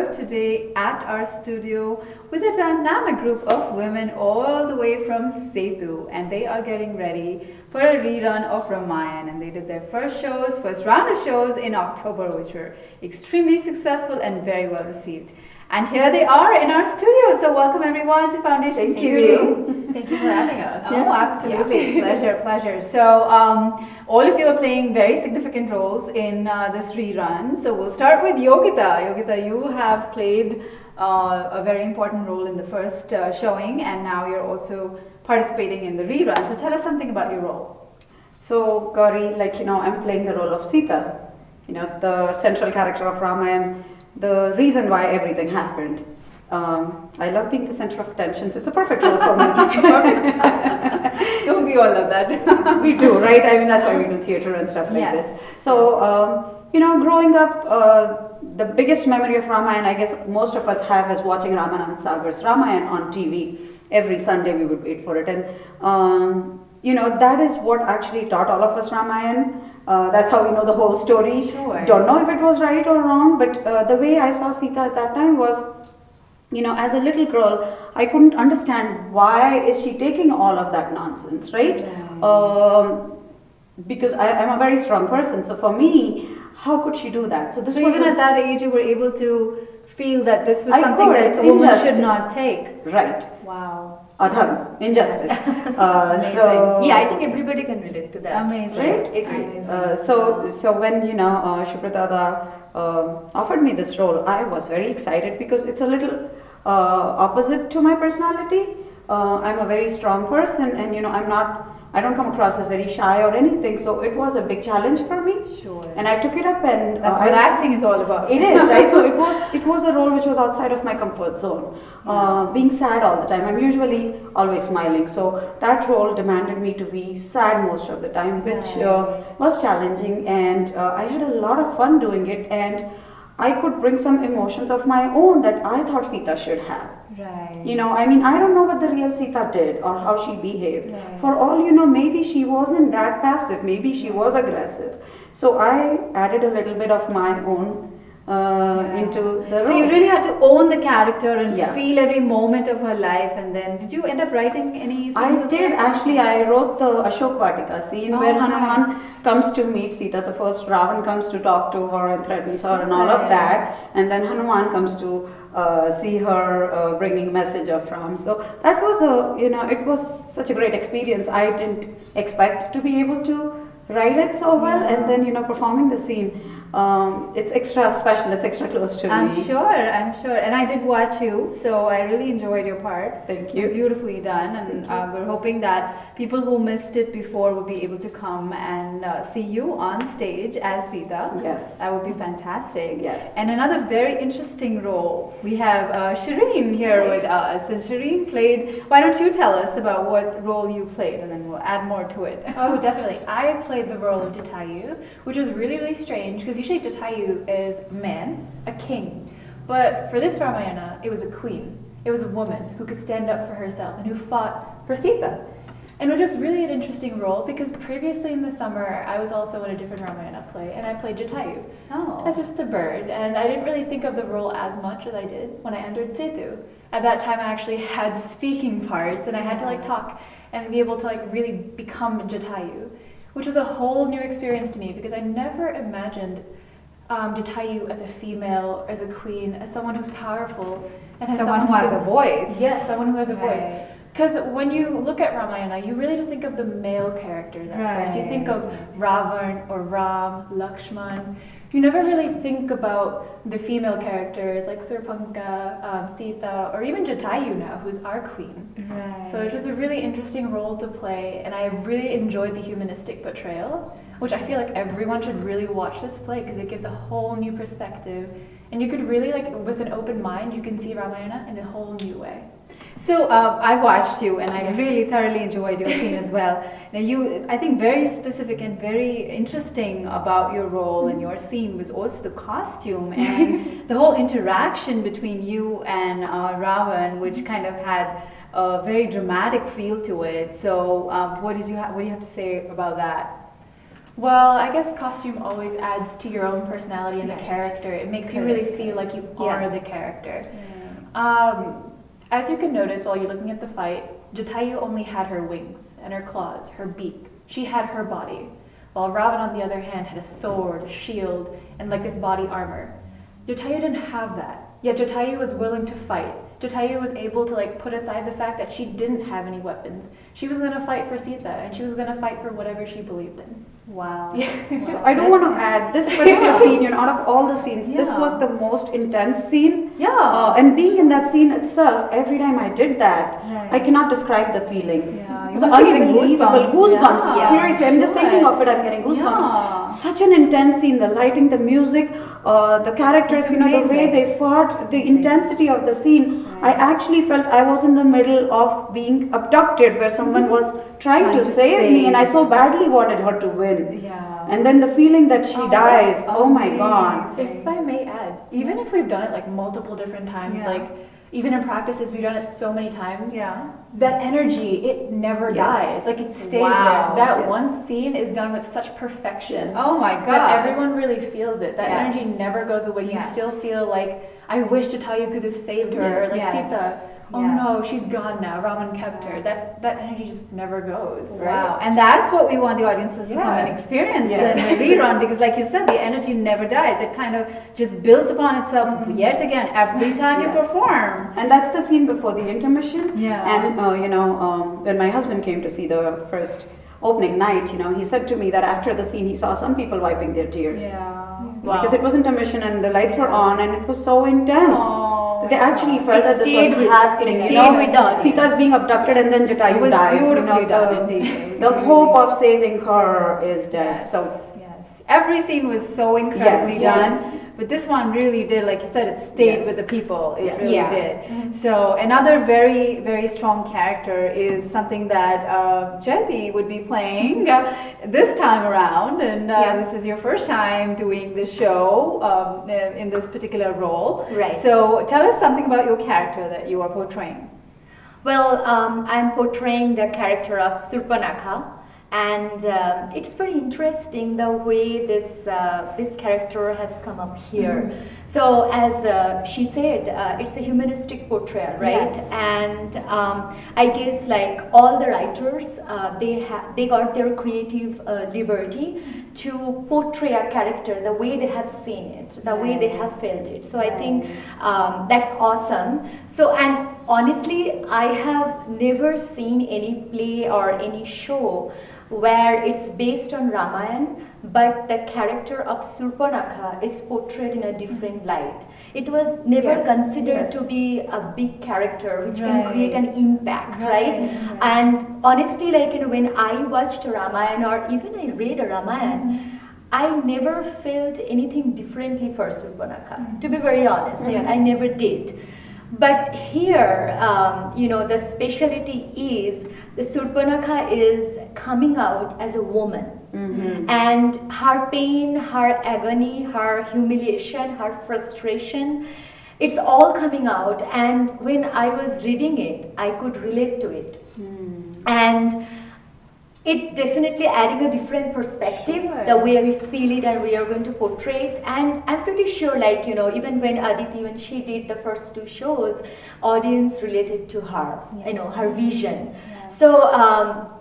here today at our studio with a dynamic group of women all the way from SETU, and they are getting ready for a rerun of Ramayan, and they did their first round of shows in October, which were extremely successful and very well received. And here they are in our studio. So welcome everyone to Foundation Thank Studio. you. Thank you for having us. Oh, absolutely. Yeah. Pleasure. So all of you are playing very significant roles in this rerun. So we'll start with Yogita. Yogita, you have played a very important role in the first showing, and now you're also participating in the rerun. So tell us something about your role. So Gauri, I'm playing the role of Sita, the central character of Ramayan, the reason why everything happened. I love being the center of attention, so it's a perfect role for me. Don't we all love that? We do, right? I mean, that's why we do theater and stuff like this. So, growing up, the biggest memory of Ramayan, I guess most of us have, is watching Ramanand Sagar's Ramayan on TV. Every Sunday we would wait for it. And, that is what actually taught all of us Ramayan. That's how we know the whole story. Sure. Don't know if it was right or wrong, but the way I saw Sita at that time was, as a little girl, I couldn't understand why is she taking all of that nonsense, right? Because I'm a very strong person, so for me, how could she do that? So even at that age, you were able to feel that this was something that a woman should not take. Right. Wow. Adham, injustice. I think everybody can relate to that. Amazing. Right? Agree. So when Shupratada offered me this role, I was very excited because it's a little opposite to my personality. I'm a very strong person, and I don't come across as very shy or anything, so it was a big challenge for me. Sure. And I took it up, and that's what acting is all about. It is, right? So it was a role which was outside of my comfort zone. Being sad all the time. I'm usually always smiling, so that role demanded me to be sad most of the time, which was challenging, and I had a lot of fun doing it, and I could bring some emotions of my own that I thought Sita should have. Right. I don't know what the real Sita did or how she behaved. Right. For all maybe she wasn't that passive, maybe she was aggressive. So I added a little bit of my own into the role. So you really had to own the character and Yeah. feel every moment of her life. And then, did you end up writing any scenes? I did actually. I wrote the Ashok Vatika scene where Hanuman comes to meet Sita. So first Ravan comes to talk to her and threatens her and all of that, and then Hanuman comes to see her bringing a message of Ram. So that was it was such a great experience. I didn't expect to be able to write it so well, and then performing the scene. It's extra special, it's extra close to me. I'm sure. And I did watch you, so I really enjoyed your part. Thank you. It was beautifully done, and we're hoping that people who missed it before will be able to come and see you on stage as Sita. Yes. That would be fantastic. Yes. And another very interesting role, we have Shireen here with us, and Shireen played, why don't you tell us about what role you played, and then we'll add more to it. Oh, definitely. I played the role of Jatayu, which was really, really strange because usually Jatayu is a man, a king. But for this Ramayana, it was a queen. It was a woman who could stand up for herself and who fought for Sita. And which was really an interesting role because previously in the summer, I was also in a different Ramayana play and I played Jatayu. Oh. As just a bird, and I didn't really think of the role as much as I did when I entered SETU. At that time, I actually had speaking parts and I had to talk and be able to really become Jatayu, which was a whole new experience to me because I never imagined Jatayu as a female, as a queen, as someone who's powerful, and as Someone who has a voice. Yes, someone who has a voice. Right. Because when you look at Ramayana, you really just think of the male characters at first. You think of Ravan or Ram, Lakshman. You never really think about the female characters like Surpanakha, Sita, or even Jatayu now, who's our queen. Right. So it was a really interesting role to play, and I really enjoyed the humanistic portrayal, which I feel like everyone should really watch this play because it gives a whole new perspective. And you could really, with an open mind, you can see Ramayana in a whole new way. So I watched you, and I really thoroughly enjoyed your scene as well. Now I think very specific and very interesting about your role and your scene was also the costume and the whole interaction between you and Ravan, which kind of had a very dramatic feel to it. So what do you have to say about that? Well, I guess costume always adds to your own personality and the character. It makes you really feel like you are the character. As you can notice while you're looking at the fight, Jatayu only had her wings and her claws, her beak. She had her body, while Ravan, on the other hand, had a sword, a shield, and like this body armor. Jatayu didn't have that, yet Jatayu was willing to fight. Jatayu was able to like put aside the fact that she didn't have any weapons. She was going to fight for Sita, and she was going to fight for whatever she believed in. Wow. So I don't want to add this particular scene, you know, out of all the scenes, this was the most intense scene. And being in that scene itself, every time I did that, I cannot describe the feeling. Yeah. It was unbelievable. Goosebumps. Yeah. Seriously, I'm just thinking of it, I'm getting goosebumps. Such an intense scene, the lighting, the music, the characters, you know, the way they fought, the intensity of the scene. I actually felt I was in the middle of being abducted, where someone was trying to save me, and I so badly wanted her to win. Yeah. And then the feeling that she dies, oh my god. If I may add, even if we've done it like multiple different times, like even in practices we've done it so many times, that energy, it never dies. Like it stays there. That one scene is done with such perfection. Oh my god. That everyone really feels it. That energy never goes away. You still feel like, I wish Jatayu could have saved her, or like Sita. Oh no, she's gone now. Raman kept her. That energy just never goes. Wow, and that's what we want the audiences to come and experience in the rerun, because like you said, the energy never dies. It kind of just builds upon itself yet again every time you perform. And that's the scene before the intermission. Yeah. And you know, when my husband came to see the first opening night, you know, he said to me that after the scene he saw some people wiping their tears. Because it was intermission and the lights were on and it was so intense. They actually felt that this was happening. It stayed with us. Sita's being abducted and then Jatayu dies. Beautifully done, indeed. The hope of saving her is dead. So every scene was so incredibly done. But this one really did, like you said, it stayed with the people. It really did. So another very, very strong character is something that Jyoti would be playing this time around. And this is your first time doing the show in this particular role. Right. So tell us something about your character that you are portraying. Well, I'm portraying the character of Surpanakha. And it's very interesting the way this character has come up here. So as she said, it's a humanistic portrayal, right? Yes. And I guess like all the writers, they got their creative liberty to portray a character the way they have seen it, the way they have felt it. So I think that's awesome. So, and honestly, I have never seen any play or any show where it's based on Ramayan, but the character of Surpanakha is portrayed in a different light. It was never considered to be a big character which can create an impact, right? And honestly, like, you know, when I watched Ramayan or even I read a Ramayan, I never felt anything differently for Surpanakha, to be very honest. I never did. But here, you know, the speciality is the Surpanakha is coming out as a woman. And her pain, her agony, her humiliation, her frustration, it's all coming out. And when I was reading it, I could relate to it. And it definitely adding a different perspective, the way we feel it and we are going to portray it. And I'm pretty sure, like, you know, even when Aditi, when she did the first two shows, audience related to her, you know, her vision. So,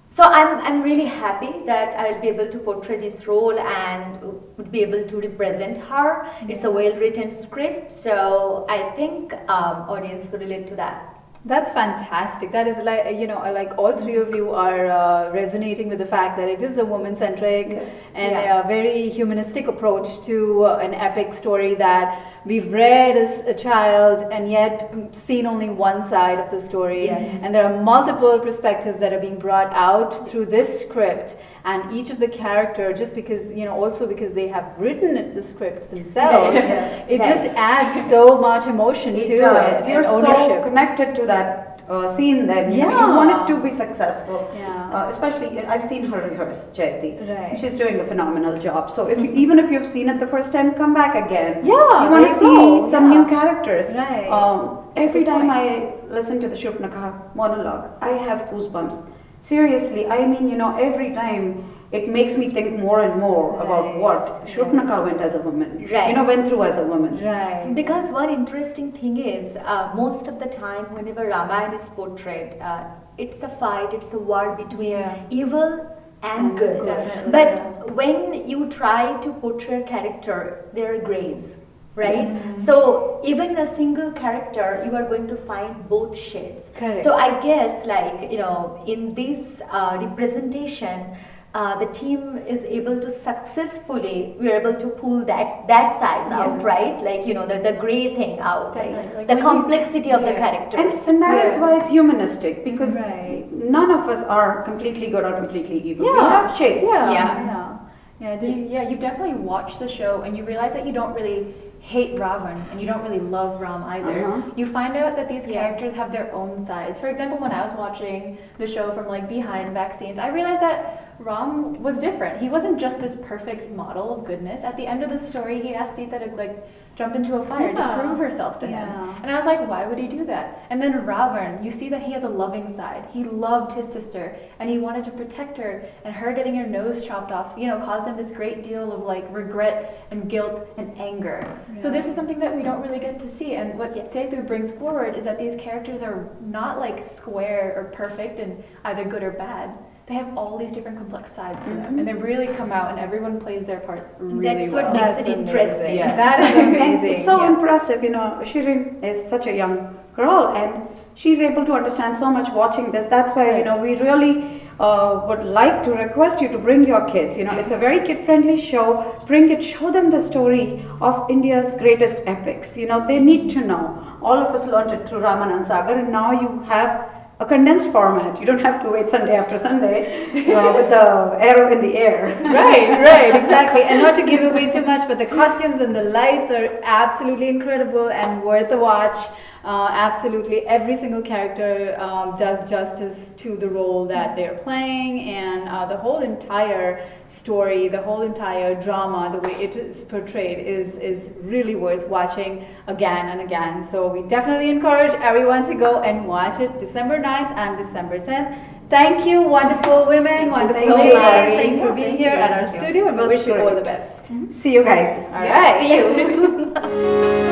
so I'm really happy that I'll be able to portray this role and would be able to represent her. It's a well-written script, so I think audience will relate to that. That's fantastic. That is like, you know, like all three of you are resonating with the fact that it is a woman-centric and a very humanistic approach to an epic story that we've read as a child and yet seen only one side of the story. And there are multiple perspectives that are being brought out through this script, and each of the character, just because, you know, also because they have written the script themselves, it just adds so much emotion to it. You're so connected to that scene that you want it to be successful. Especially, I've seen her rehearse, Jyoti. She's doing a phenomenal job. So even if you've seen it the first time, come back again. You want to see some new characters. Every time I listen to the Surpanakha monologue, I have goosebumps. seriously, I mean, every time it makes me think more and more about what Surpanakha went as a woman, went through as a woman. Right. Because one interesting thing is, most of the time, whenever Ramayan is portrayed, it's a fight, it's a war between evil and good. Definitely. But when you try to portray a character, there are grays, right? Yes. So even in a single character, you are going to find both shades. Correct. So I guess, in this representation, the team is able to successfully, we are able to pull that sides out, right? The gray thing out, Definitely. the complexity of the characters. And that is why it's humanistic, because Right. none of us are completely good or completely evil. We have shades. You definitely watch the show and you realize that you don't really hate Ravan and you don't really love Ram either. You find out that these characters have their own sides. For example, when I was watching the show from behind back scenes, I realized that Ram was different. He wasn't just this perfect model of goodness. At the end of the story, he asked Sita to jump into a fire to prove herself to him. And I was like, why would he do that? And then Ravan, you see that he has a loving side. He loved his sister and he wanted to protect her, and her getting her nose chopped off, caused him this great deal of regret and guilt and anger. So this is something that we don't really get to see. And what Setu brings forward is that these characters are not square or perfect and either good or bad. They have all these different complex sides to them, and they really come out, and everyone plays their parts really That's well. what makes it interesting. Yes. That is amazing. It's so impressive, Shirin is such a young girl and she's able to understand so much watching this. That's why, we really would like to request you to bring your kids. It's a very kid-friendly show. Bring it, show them the story of India's greatest epics. They need to know. All of us learned it through Raman and Sagar, and now you have a condensed format. You don't have to wait Sunday after Sunday with the arrow in the air. Right, exactly. And not to give away too much, but the costumes and the lights are absolutely incredible and worth a watch. Absolutely, every single character does justice to the role that they're playing, and the whole entire story, the whole entire drama, the way it is portrayed is really worth watching again and again. So we definitely encourage everyone to go and watch it December 9th and December 10th. Thank you, wonderful women, wonderful so ladies. much. Thanks for being here at our studio, and we wish you all the best. See you guys. All right. See you.